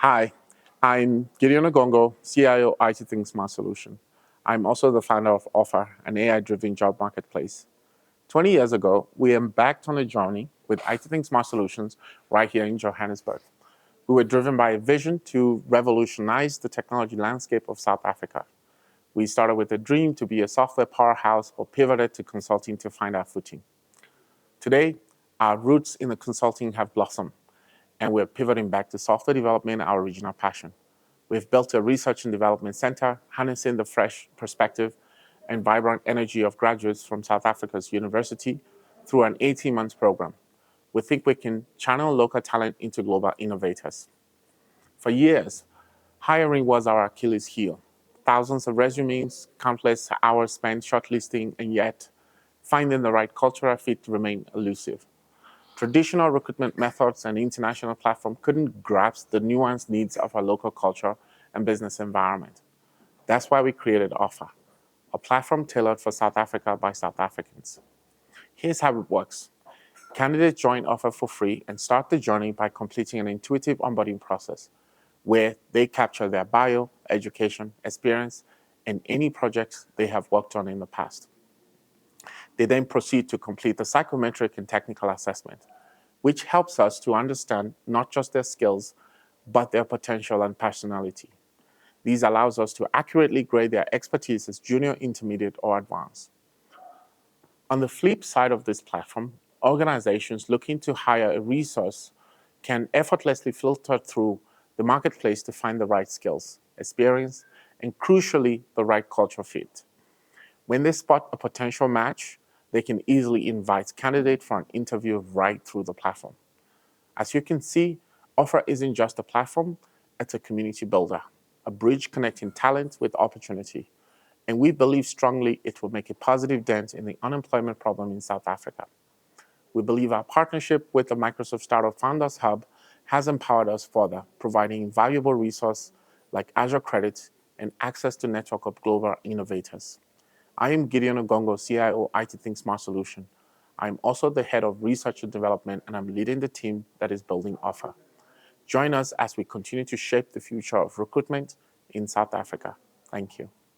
Hi, I'm Gideon Ogongo, CIO ITTHYNK Smart Solutions. I'm also the founder of Opher, an AI-driven job marketplace. 20 years ago, we embarked on a journey with ITTHYNK Smart Solutions right here in Johannesburg. We were driven by a vision to revolutionize the technology landscape of South Africa. We started with a dream to be a software powerhouse, but pivoted to consulting to find our footing. Today, our roots in the consulting have blossomed, and we're pivoting back to software development, our original passion. We've built a research and development center, harnessing the fresh perspective and vibrant energy of graduates from South Africa's university through an 18-month program. We think we can channel local talent into global innovators. For years, hiring was our Achilles heel. Thousands of resumes, countless hours spent shortlisting, and yet finding the right cultural fit remained elusive. Traditional recruitment methods and international platforms couldn't grasp the nuanced needs of our local culture and business environment. That's why we created Opher, a platform tailored for South Africa by South Africans. Here's how it works. Candidates join Opher for free and start the journey by completing an intuitive onboarding process where they capture their bio, education, experience, and any projects they have worked on in the past. They then proceed to complete the Psychometric and Technical assessment, which helps us to understand not just their skills, but their potential and personality. These allows us to accurately grade their expertise as junior, intermediate, or advanced. On the flip side of this platform, organizations looking to hire a resource can effortlessly filter through the marketplace to find the right skills, experience, and crucially, the right culture fit. When they spot a potential match, they can easily invite candidates for an interview right through the platform. As you can see, Opher isn't just a platform, it's a community builder, a bridge connecting talent with opportunity. And we believe strongly it will make a positive dent in the unemployment problem in South Africa. We believe our partnership with the Microsoft Startup Founders Hub has empowered us further, providing valuable resources like Azure credits and access to network of global innovators. I am Gideon Ogongo, CIO ITTHYNK Smart Solutions. I'm also the head of research and development, and I'm leading the team that is building Opher. Join us as we continue to shape the future of recruitment in South Africa. Thank you.